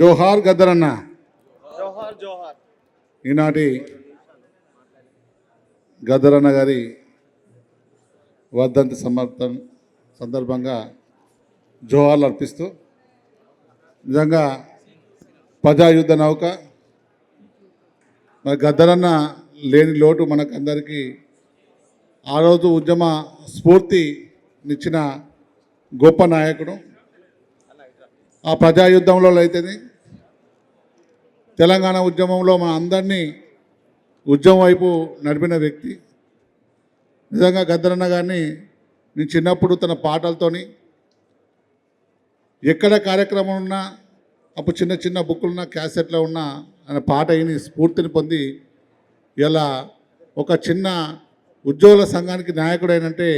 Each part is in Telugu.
జోహార్ గద్దరన్న. జోహార్ జోహార్. ఈనాటి గద్దరన్న గారి వర్ధంతి సందర్భంగా జోహార్లు అర్పిస్తూ, నిజంగా ప్రజాయుద్ధ నౌక మరి గద్దరన్న లేని లోటు మనకు అందరికీ. ఆ రోజు ఉద్యమ స్ఫూర్తినిచ్చిన గొప్ప నాయకుడు. ఆ ప్రజాయుద్ధంలో అయితేనే తెలంగాణ ఉద్యమంలో మన అందరినీ ఉద్యమం వైపు నడిపిన వ్యక్తి. నిజంగా గద్దరన్న గారిని నేను చిన్నప్పుడు తన పాటలతోని ఎక్కడ కార్యక్రమం ఉన్నా, అప్పుడు చిన్న చిన్న బుక్కులున్న క్యాసెట్లో ఉన్న ఆయన పాట అయిన స్ఫూర్తిని పొంది ఇలా ఒక చిన్న ఉద్యోగుల సంఘానికి నాయకుడైనంటే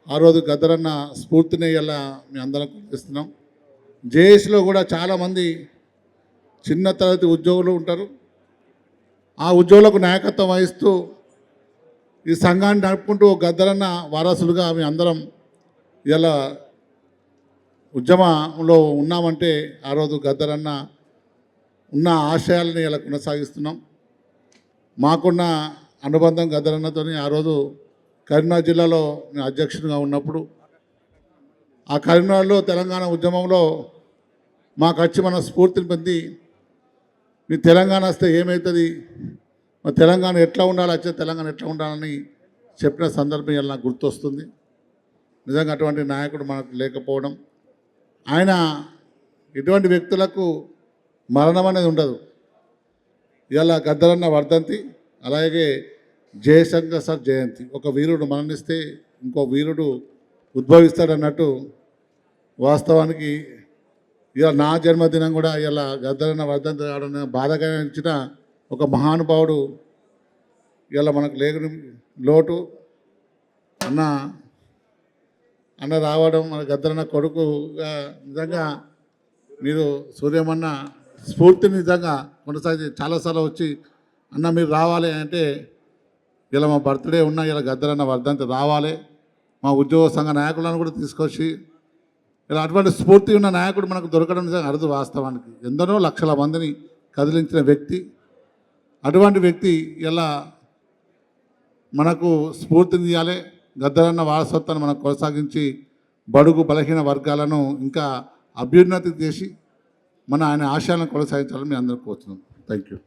ఆ రోజు గద్దరన్న స్ఫూర్తిని ఇలా మీ అందరం గుర్తిస్తున్నాం. జేఏసీలో కూడా చాలామంది చిన్న తరగతి ఉద్యోగులు ఉంటారు. ఆ ఉద్యోగులకు నాయకత్వం వహిస్తూ ఈ సంఘాన్ని నడుపుకుంటూ గద్దరన్న వారసులుగా మేము అందరం ఇలా ఉద్యమంలో ఉన్నామంటే ఆ రోజు గద్దరన్న ఉన్న ఆశయాలని ఇలా కొనసాగిస్తున్నాం. మాకున్న అనుబంధం గద్దరన్నతో ఆ రోజు కరీంనగర్ జిల్లాలో నేను అధ్యక్షుడిగా ఉన్నప్పుడు ఆ కరీంనగర్లో తెలంగాణ ఉద్యమంలో మాకు వచ్చి మన స్ఫూర్తిని పొంది మీ తెలంగాణ వస్తే ఏమవుతుంది, మా తెలంగాణ ఎట్లా ఉండాలి, వచ్చే తెలంగాణ ఎట్లా ఉండాలని చెప్పిన సందర్భం ఇలా నాకు గుర్తొస్తుంది. నిజంగా అటువంటి నాయకుడు మనకు లేకపోవడం. ఆయన ఇటువంటి వ్యక్తులకు మరణం అనేది ఉండదు. ఇలా గద్దరన్న వర్ధంతి, అలాగే జయశంకర్ సార్ జయంతి. ఒక వీరుడు మరణిస్తే ఇంకో వీరుడు ఉద్భవిస్తాడన్నట్టు వాస్తవానికి ఇలా నా జన్మదినం కూడా ఇలా గద్దరన్న వర్ధంతి కావడం బాధగా ఇచ్చిన ఒక మహానుభావుడు ఇలా మనకు లేని లోటు. అన్న రావడం, మన గద్దరన్న కొడుకుగా నిజంగా మీరు సూర్యమన్న స్ఫూర్తిని నిజంగా కొనసాగి చాలాసార్లు వచ్చి అన్న మీరు రావాలి అంటే ఇలా మా బర్త్డే ఉన్నా ఇలా గద్దరన్న వర్ధంతి రావాలి, మా ఉద్యోగ సంఘ నాయకులను కూడా తీసుకొచ్చి ఇలా అటువంటి స్ఫూర్తి ఉన్న నాయకుడు మనకు దొరకడం నిజంగా అరుదు. వాస్తవానికి ఎందరో లక్షల మందిని కదిలించిన వ్యక్తి. అటువంటి వ్యక్తి ఇలా మనకు స్ఫూర్తిని ఇవ్వాలి. గద్దరన్న వారసత్వాన్ని మనం కొనసాగించి బడుగు బలహీన వర్గాలను ఇంకా అభ్యున్నతి చేసి ఆయన ఆశయాలను కొనసాగించాలని మేము అందరూ కోరుతున్నాం. Thank you.